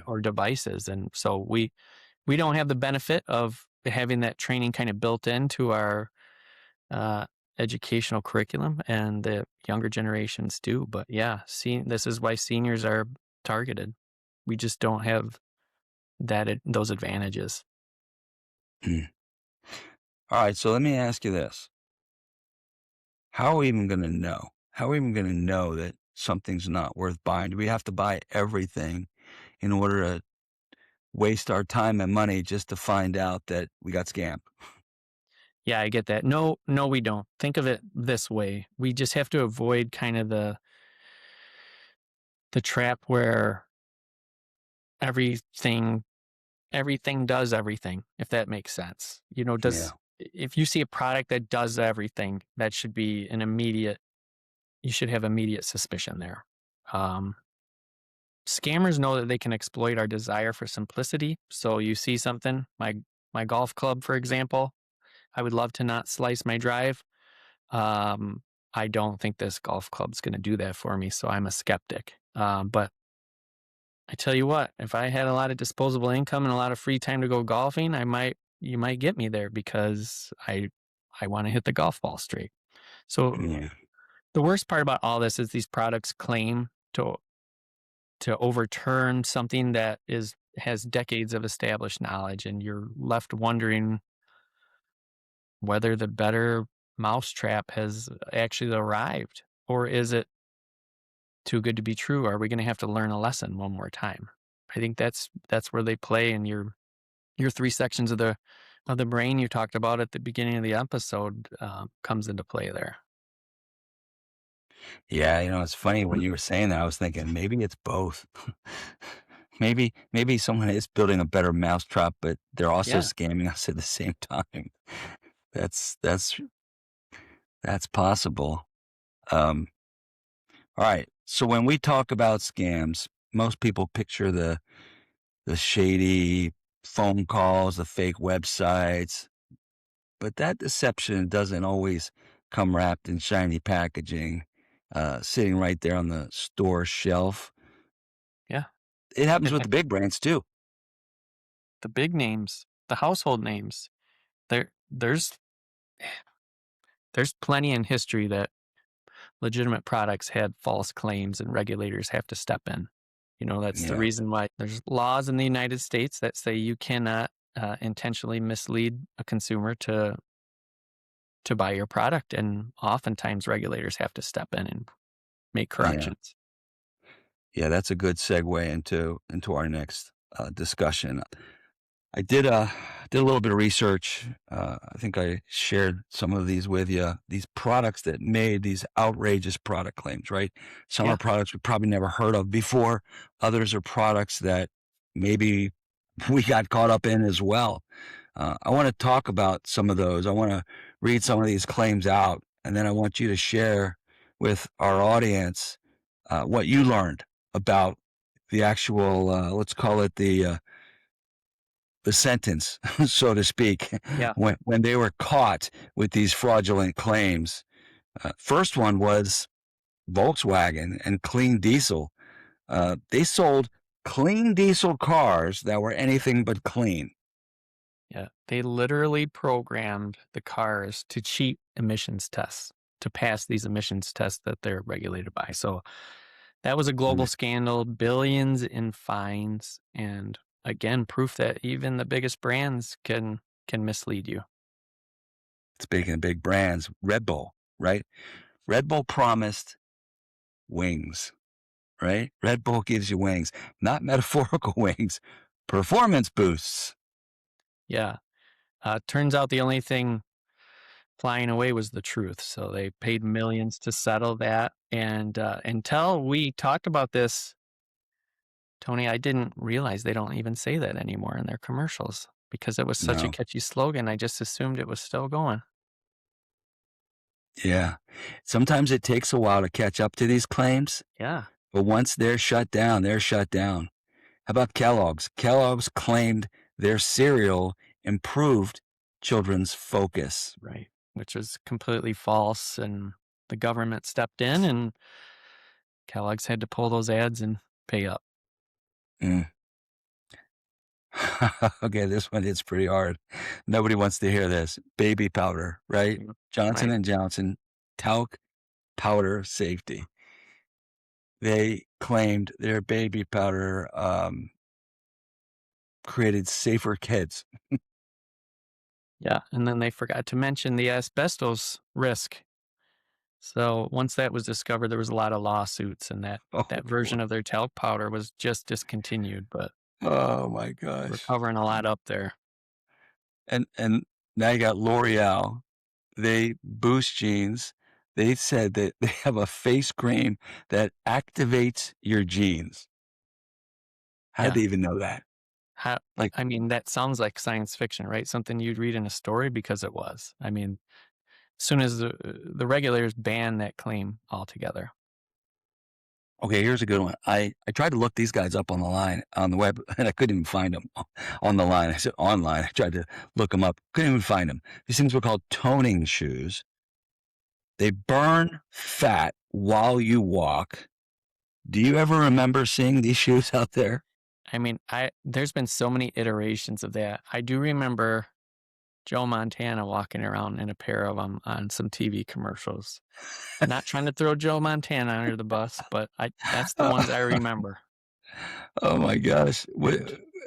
or devices. And so we don't have the benefit of having that training kind of built into our uh, educational curriculum, and the younger generations do. But yeah, this is why seniors are targeted. We just don't have those advantages. Mm. All right, so let me ask you this. How are we even going to know? How are we even going to know that something's not worth buying? Do we have to buy everything in order to waste our time and money just to find out that we got scammed? Yeah, I get that. No, no, we don't. Think of it this way. We just have to avoid kind of the trap where everything everything does everything, if that makes sense. Yeah, If you see a product that does everything, that should be you should have immediate suspicion there. Um, Scammers know that they can exploit our desire for simplicity. So you see something, my golf club, for example, I would love to not slice my drive. Um, I don't think this golf club's going to do that for me, so I'm a skeptic. But I tell you what, if I had a lot of disposable income and a lot of free time to go golfing, you might get me there because I want to hit the golf ball straight. So yeah, the worst part about all this is these products claim to overturn something that has decades of established knowledge, and you're left wondering whether the better mousetrap has actually arrived, or is it too good to be true? Are we going to have to learn a lesson one more time? I think that's where they play in your 3 sections of the brain you talked about at the beginning of the episode, comes into play there. yeah. It's funny when you were saying that. I was thinking maybe it's both. Maybe someone is building a better mousetrap, but they're also Yeah, scamming us at the same time. That's that's that's possible. Um, all right. So when we talk about scams, most people picture the shady phone calls, the fake websites, but that deception doesn't always come wrapped in shiny packaging, sitting right there on the store shelf. yeah. It happens And with the big brands too. the big names, the household names, there's plenty in history that legitimate products had false claims and regulators have to step in. That's the Yeah, reason why there's laws in the United States that say you cannot intentionally mislead a consumer to buy your product. And oftentimes regulators have to step in and make yeah, corrections. yeah. That's a good segue into our next discussion. I did a little bit of research. I think I shared some of these with you. These products that made these outrageous product claims, right? Some Yeah. are products we probably never heard of before. Others are products that maybe we got caught up in as well. I want to talk about some of those. I want to read some of these claims out, and then I want you to share with our audience what you learned about the actual, let's call it the sentence, so to speak, Yeah. when they were caught with these fraudulent claims. First one was Volkswagen and clean diesel. They sold clean diesel cars that were anything but clean. Yeah. They literally programmed the cars to cheat emissions tests, to pass these emissions tests that they're regulated by. So that was a global Mm. scandal, billions in fines, and again, proof that even the biggest brands can can mislead you. Speaking of big brands, Red Bull, right? Red Bull promised wings, right? Red Bull gives you wings, not metaphorical wings, performance boosts. Yeah. Turns out the only thing flying away was the truth. So they paid millions to settle that. And until we talked about this, Tony, I didn't realize they don't even say that anymore in their commercials because it was such a No. catchy slogan. I just assumed it was still going. Yeah. Sometimes it takes a while to catch up to these claims, Yeah. but once they're shut down, they're shut down. How about Kellogg's? Kellogg's claimed their cereal improved children's focus. Right. Which was completely false. And the government stepped in and Kellogg's had to pull those ads and pay up. Mm. Okay, this one hits pretty hard. Nobody wants to hear this. Baby powder, right? Johnson Right. and Johnson, talc powder safety. They claimed their baby powder created safer kids. Yeah. And then they forgot to mention the asbestos risk. So once that was discovered, there was a lot of lawsuits, and that version of their talc powder was just discontinued. But Oh my we're gosh. covering a lot up there. And now you got L'Oreal. They boost genes. They said that they have a face cream that activates your genes. How'd Yeah. they even know that? How, Like, I mean, that sounds like science fiction, right? Something you'd read in a story because it was. I mean, as soon as the regulators banned that claim altogether. okay, here's a good one. I tried to look these guys up on the line, on the web, and I couldn't even find them on the line. I said online. I tried to look them up. Couldn't even find them. These things were called toning shoes. They burn fat while you walk. Do you ever remember seeing these shoes out there? I mean, there's been so many iterations of that. I do remember Joe Montana walking around in a pair of them on some TV commercials. Not trying to throw Joe Montana under the bus, but that's the ones I remember. Oh my gosh.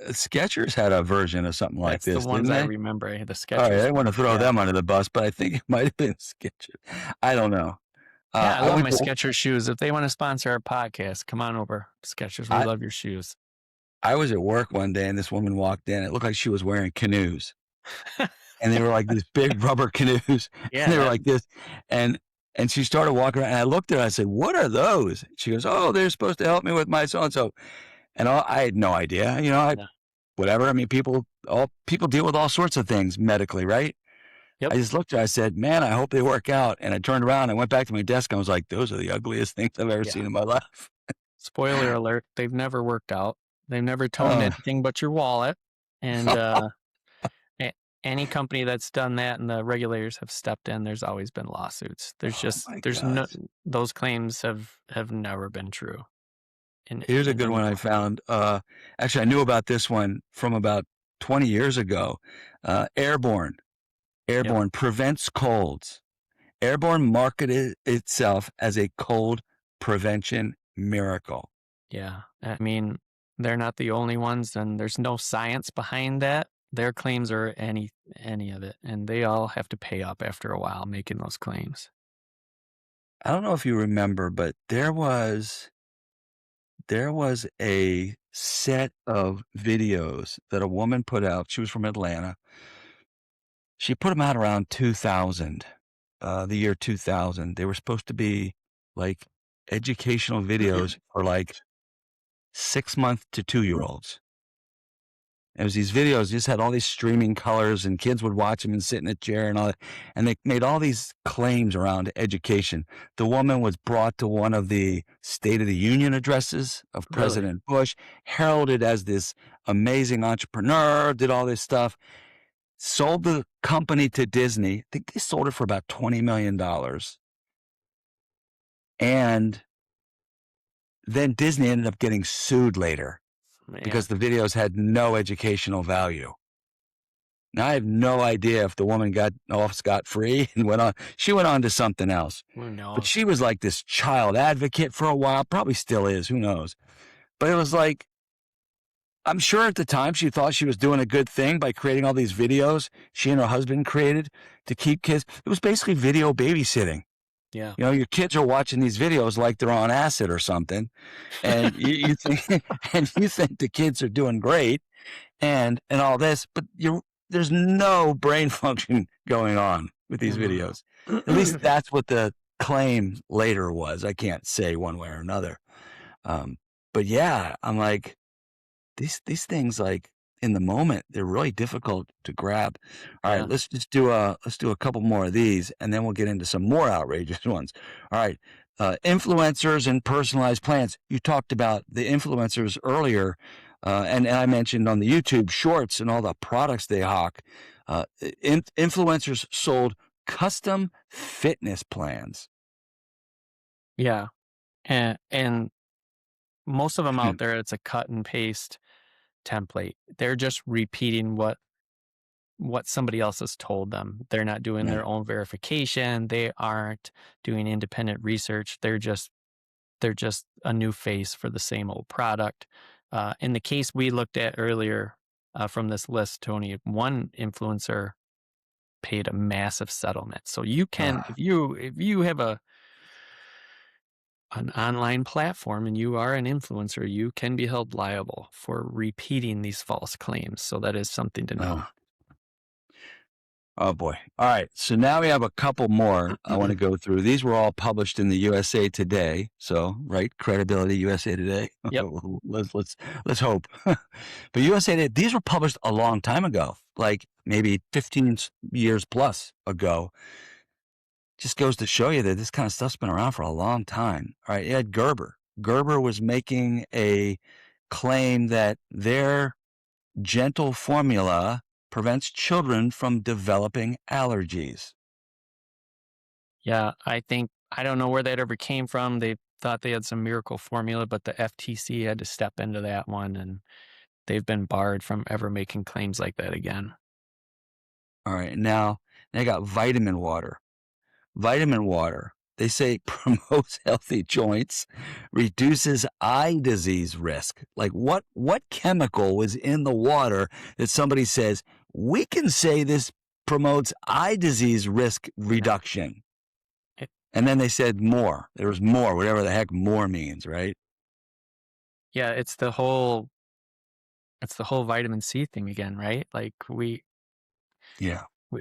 Skechers had a version of something like That's the this, ones didn't I they? remember. The All right, I Skechers didn't want to ones. throw Yeah. them under the bus, but I think it might have been Skechers. I don't know. Yeah, I I love went my to, Skechers shoes. If they want to sponsor our podcast, come on over. Skechers, we I, love your shoes. I was at work one day and this woman walked in. It looked like she was wearing canoes. And they were like these big rubber canoes. And Yeah, they were that like this. And she started walking around and I looked at her. I said, "What are those?" She goes, "Oh, they're supposed to help me with my so-and-so." And I had no idea. yeah. Whatever. I mean, people deal with all sorts of things medically, right? Yep. I just looked at her, I said, "Man, I hope they work out." And I turned around, I went back to my desk, and I was like, "Those are the ugliest things I've ever Yeah. seen in my life." Spoiler alert, they've never worked out. They've never toned Oh, anything but your wallet. And any company that's done that and the regulators have stepped in, there's always been lawsuits. oh my There's no, gosh. those claims have never been true. Here's a In good any one I point. found. Actually, I knew about this one from about 20 years ago. Airborne. Yep. Airborne prevents colds. Airborne marketed itself as a cold prevention miracle. Yeah. I mean, they're not the only ones, and there's no science behind that. Their claims are any of it, and they all have to pay up after a while making those claims. I don't know if you remember, but there was a set of videos that a woman put out. She was from Atlanta. She put them out around 2000, the year 2000. They were supposed to be like educational videos for like 6-month to 2-year-olds. It was these videos just had all these streaming colors and kids would watch them and sit in a chair and all that. And they made all these claims around education. The woman was brought to one of the State of the Union addresses of Really? President Bush, heralded as this amazing entrepreneur, did all this stuff, sold the company to Disney. I think they sold it for about $20 million. And then Disney ended up getting sued later because Man. the videos had no educational value. Now I have no idea if the woman got off scot-free and went on. She went on to something else. Who But knows? she was like this child advocate for a while, probably still is, who knows. But it was like, I'm sure at the time she thought she was doing a good thing by creating all these videos she and her husband created to keep kids. It was basically video babysitting. Yeah. You know, your kids are watching these videos like they're on acid or something, and you think and you think the kids are doing great and all this, but there's no brain function going on with these videos. At least that's what the claim later was. I can't say one way or another. But yeah, I'm like, these things, like, in the moment, they're really difficult to grab. All right, Yeah. let's do a couple more of these, and then we'll get into some more outrageous ones. All right, influencers and personalized plans. You talked about the influencers earlier, and I mentioned on the YouTube Shorts and all the products they hawk. Influencers sold custom fitness plans. Yeah. And most of them out there, it's a cut and paste template. They're just repeating what somebody else has told them. They're not doing their own verification. They aren't doing independent research. They're just a new face for the same old product. In the case we looked at earlier from this list, Tony, one influencer paid a massive settlement. So you can, if you have an online platform and you are an influencer, you can be held liable for repeating these false claims. So that is something to know. Oh boy. All right. So now we have a couple more I want to go through. These were all published in the USA Today. So, right, credibility, USA Today. Yep. let's hope. But USA Today, these were published a long time ago, like maybe 15 years plus ago. Just goes to show you that this kind of stuff's been around for a long time. All right. You had Gerber. Gerber was making a claim that their gentle formula prevents children from developing allergies. Yeah, I don't know where that ever came from. They thought they had some miracle formula, but the FTC had to step into that one, and they've been barred from ever making claims like that again. All right, now they got vitamin water. Vitamin water, they say, promotes healthy joints, reduces eye disease risk. Like what chemical was in the water that somebody says, we can say this promotes eye disease risk reduction? And then they said more. There was more, whatever the heck more means, right? Yeah, it's the whole vitamin C thing again, right? Like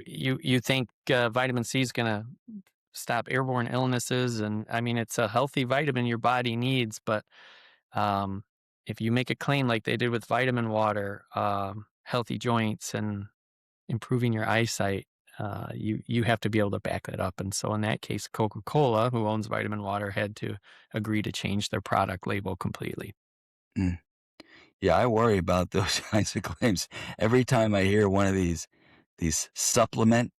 you think vitamin C is going to stop airborne illnesses, and I mean it's a healthy vitamin your body needs, but if you make a claim like they did with vitamin water, healthy joints and improving your eyesight, you have to be able to back that up. And so in that case, Coca-Cola, who owns vitamin water, had to agree to change their product label completely. Mm. Yeah, I worry about those kinds of claims. Every time I hear one of these supplement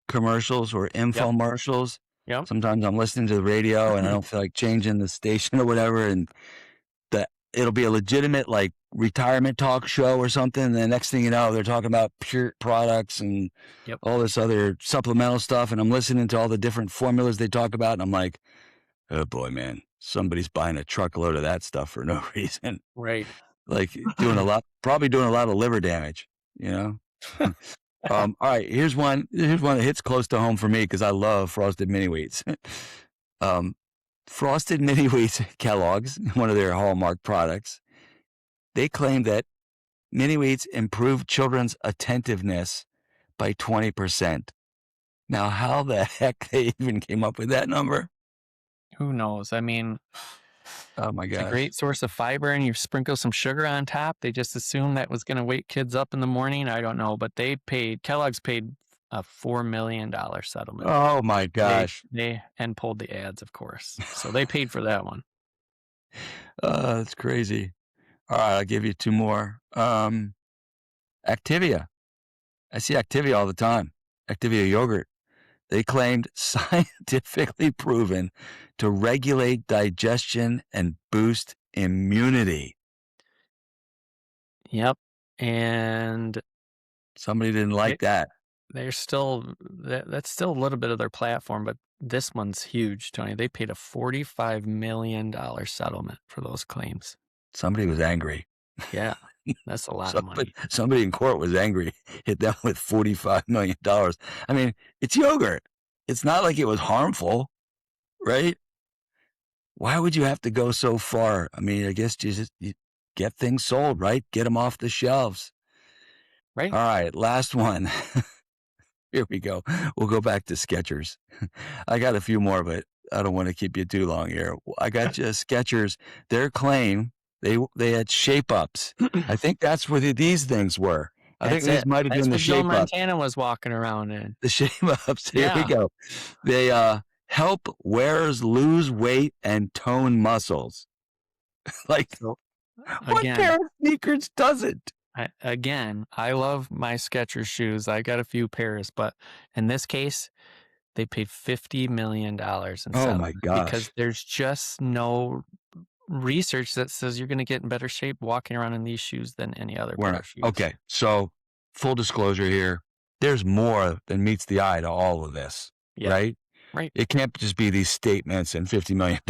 commercials or infomercials, Yep. sometimes I'm listening to the radio and I don't feel like changing the station or whatever, and it'll be a legitimate, like, retirement talk show or something. And the next thing you know, they're talking about pure products and all this other supplemental stuff. And I'm listening to all the different formulas they talk about. And I'm like, oh boy, man, somebody's buying a truckload of that stuff for no reason. Right. Like probably doing a lot of liver damage, you know? All right, here's one that hits close to home for me because I love Frosted Mini Wheats. Frosted Mini Wheats, Kellogg's, one of their hallmark products, they claim that Mini Wheats improve children's attentiveness by 20%. Now, how the heck they even came up with that number? Who knows? I mean, Oh my it's a gosh. great source of fiber, and you sprinkle some sugar on top. They just assumed that was going to wake kids up in the morning. I don't know, but Kellogg's paid a $4 million settlement. Oh my gosh. They and pulled the ads, of course. So they paid for that one. That's crazy. All right, I'll give you two more. Activia. I see Activia all the time. Activia yogurt. They claimed scientifically proven to regulate digestion and boost immunity. Yep. And Somebody didn't like that. That's still a little bit of their platform, but this one's huge, Tony. They paid a $45 million settlement for those claims. Somebody was angry. Yeah. That's a lot of money. Somebody in court was angry, hit them with $45 million. I mean, it's yogurt. It's not like it was harmful, right? Why would you have to go so far? I mean, I guess you get things sold, right? Get them off the shelves. Right. All right, last one. Here we go. We'll go back to Skechers. I got a few more, but I don't want to keep you too long here. I got you Skechers. Their claim, they had shape ups. I think that's what these things were. I think That's these it. might have That's been the what Joe shape ups. Montana was walking around in. The shape ups. Here we Yeah. go. They help wearers lose weight and tone muscles. Like, So, what again, pair of sneakers doesn't? I love my Skechers shoes. I got a few pairs, but in this case, they paid $50 million in Oh settlement my because gosh. there's just no research that says you're going to get in better shape walking around in these shoes than any other pair of shoes. Okay, so full disclosure here, there's more than meets the eye to all of this, Yeah. right? Right. It can't just be these statements and $50 million,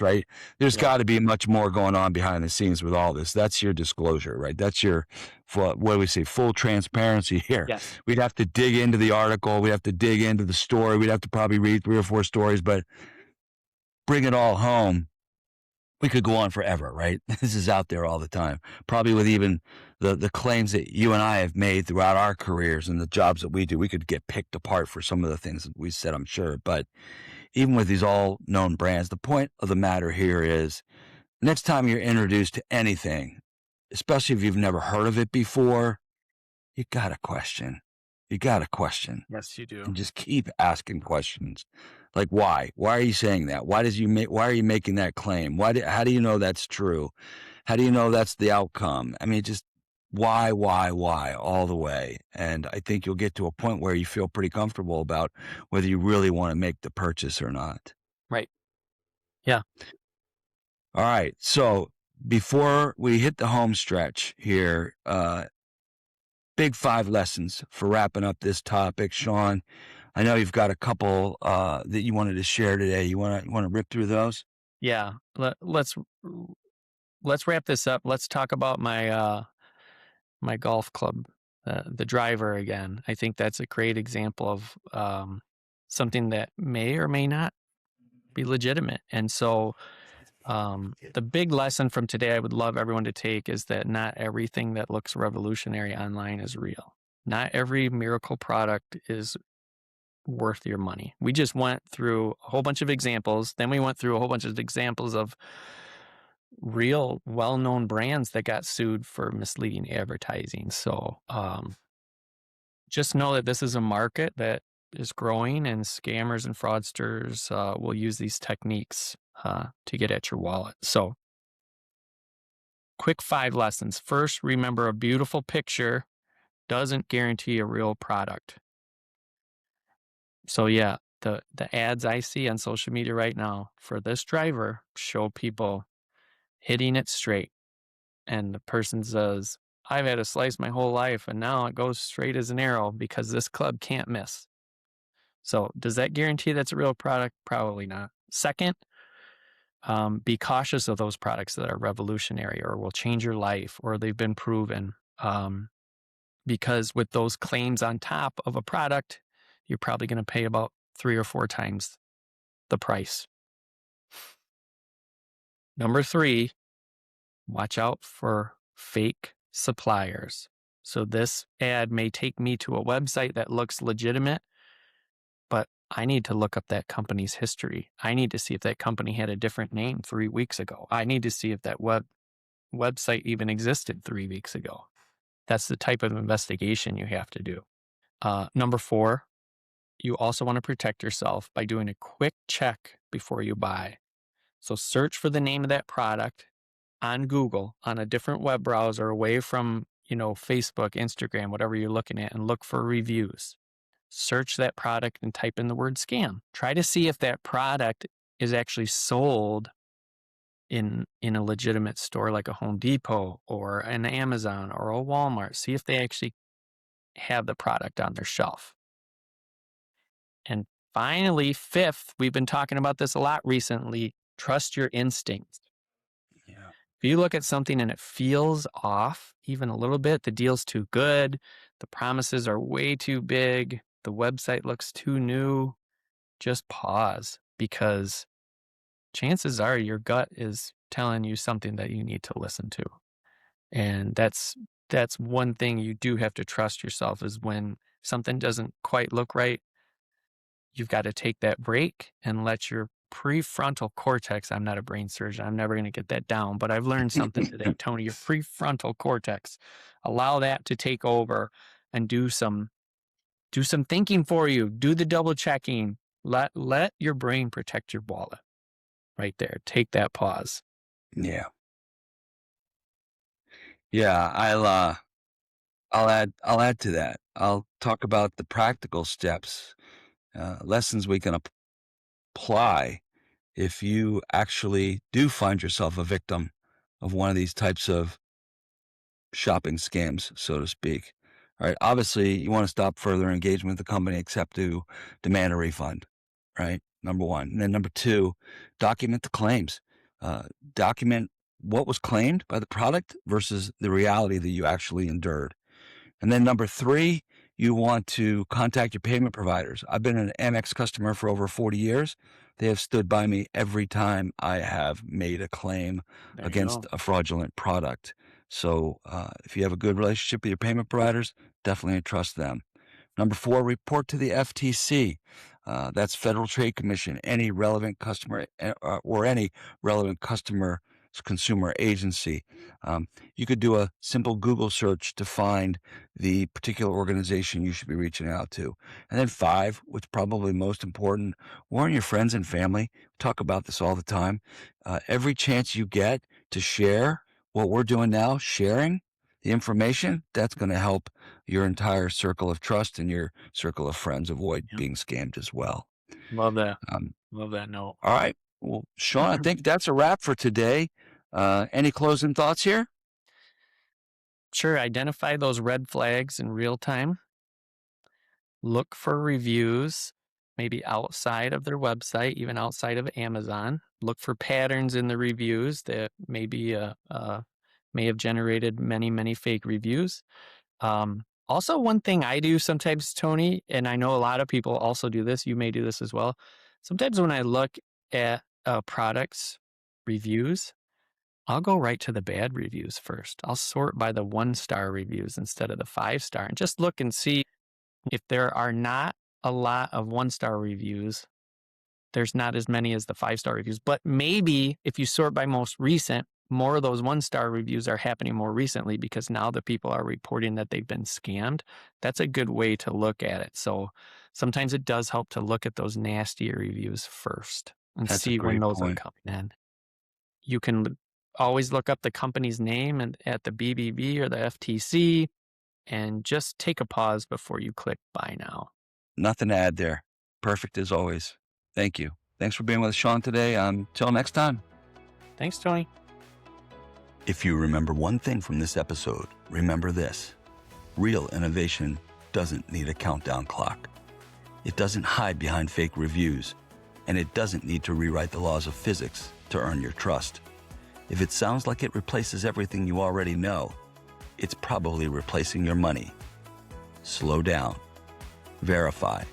right? There's Yeah. got to be much more going on behind the scenes with all this. That's your disclosure, right? That's your, what do we say, full transparency here. Yes. We'd have to dig into the article. We'd have to dig into the story. We'd have to probably read 3 or 4 stories, but bring it all home. We could go on forever, right? This is out there all the time. Probably with even the claims that you and I have made throughout our careers and the jobs that we do, we could get picked apart for some of the things that we said, I'm sure. But even with these all known brands, the point of the matter here is next time you're introduced to anything, especially if you've never heard of it before, you got to question. You got to question. Yes, you do. And just keep asking questions. Like, why? Why are you saying that? Why are you making that claim? How do you know that's true? How do you know that's the outcome? I mean, just why all the way. And I think you'll get to a point where you feel pretty comfortable about whether you really want to make the purchase or not. Right. Yeah. All right. So before we hit the home stretch here, big 5 lessons for wrapping up this topic, Sean. I know you've got a couple that you wanted to share today. You want to rip through those? Yeah. Let's wrap this up. Let's talk about my my golf club, the driver again. I think that's a great example of something that may or may not be legitimate. And so the big lesson from today I would love everyone to take is that not everything that looks revolutionary online is real. Not every miracle product is worth your money. We just went through a whole bunch of examples. Then we went through a whole bunch of examples of real well-known brands that got sued for misleading advertising. So just know that this is a market that is growing, and scammers and fraudsters will use these techniques to get at your wallet. So quick 5 lessons. First, remember a beautiful picture doesn't guarantee a real product. So yeah, the ads I see on social media right now for this driver show people hitting it straight. And the person says, I've had a slice my whole life and now it goes straight as an arrow because this club can't miss. So does that guarantee that's a real product? Probably not. Second, be cautious of those products that are revolutionary or will change your life or they've been proven. Because with those claims on top of a product, you're probably going to pay about 3 or 4 times the price. Number 3, watch out for fake suppliers. So this ad may take me to a website that looks legitimate, but I need to look up that company's history. I need to see if that company had a different name 3 weeks ago. I need to see if that website even existed 3 weeks ago. That's the type of investigation you have to do. Number 4, you also want to protect yourself by doing a quick check before you buy. So search for the name of that product on Google on a different web browser away from, Facebook, Instagram, whatever you're looking at, and look for reviews. Search that product and type in the word scam. Try to see if that product is actually sold in a legitimate store like a Home Depot or an Amazon or a Walmart. See if they actually have the product on their shelf. And finally, 5th, we've been talking about this a lot recently, trust your instincts. Yeah. If you look at something and it feels off even a little bit, the deal's too good, the promises are way too big, the website looks too new, just pause, because chances are your gut is telling you something that you need to listen to. And that's one thing you do have to trust yourself, is when something doesn't quite look right, you've got to take that break and let your prefrontal cortex, I'm not a brain surgeon, I'm never going to get that down, but I've learned something today, Tony. Your prefrontal cortex, allow that to take over and do some thinking for you. Do the double checking. Let your brain protect your wallet right there. Take that pause. Yeah. Yeah, I'll add to that. I'll talk about the practical steps, lessons we can apply if you actually do find yourself a victim of one of these types of shopping scams, so to speak. All right. Obviously, you want to stop further engagement with the company except to demand a refund, right? Number one. And then number two, document the claims. Document what was claimed by the product versus the reality that you actually endured. And then number three, you want to contact your payment providers. I've been an Amex customer for over 40 years. They have stood by me every time I have made a claim against a fraudulent product. So if you have a good relationship with your payment providers, definitely trust them. Number four, report to the FTC. That's Federal Trade Commission, any relevant customer or any relevant consumer agency. You could do a simple Google search to find the particular organization you should be reaching out to. And then five, which is probably most important, warn your friends and family. We talk about this all the time. Every chance you get to share what we're doing now, sharing the information, that's going to help your entire circle of trust and your circle of friends avoid being scammed as well. Love that. Love that note. All right. Well, Sean, I think that's a wrap for today. Any closing thoughts here? Sure. Identify those red flags in real time. Look for reviews, maybe outside of their website, even outside of Amazon. Look for patterns in the reviews that maybe may have generated many, many fake reviews. Also, one thing I do sometimes, Tony, and I know a lot of people also do this, you may do this as well. Sometimes when I look at a product's reviews, I'll go right to the bad reviews first. I'll sort by the 1-star reviews instead of the 5-star, and just look and see if there are not a lot of 1-star reviews. There's not as many as the 5-star reviews, but maybe if you sort by most recent, more of those 1-star reviews are happening more recently because now the people are reporting that they've been scammed. That's a good way to look at it. So sometimes it does help to look at those nastier reviews first and see when those are coming in. You can always look up the company's name and at the BBB or the FTC and just take a pause before you click buy now. Nothing to add there. Perfect as always. Thank you. Thanks for being with us, Sean, today. Until next time. Thanks, Tony. If you remember one thing from this episode, remember this. Real innovation doesn't need a countdown clock. It doesn't hide behind fake reviews, and it doesn't need to rewrite the laws of physics to earn your trust. If it sounds like it replaces everything you already know, it's probably replacing your money. Slow down, verify,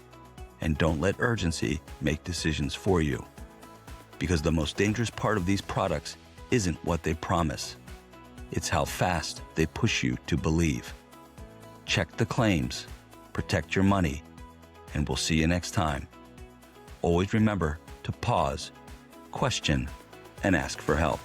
and don't let urgency make decisions for you. Because the most dangerous part of these products isn't what they promise. It's how fast they push you to believe. Check the claims, protect your money, and we'll see you next time. Always remember to pause, question, and ask for help.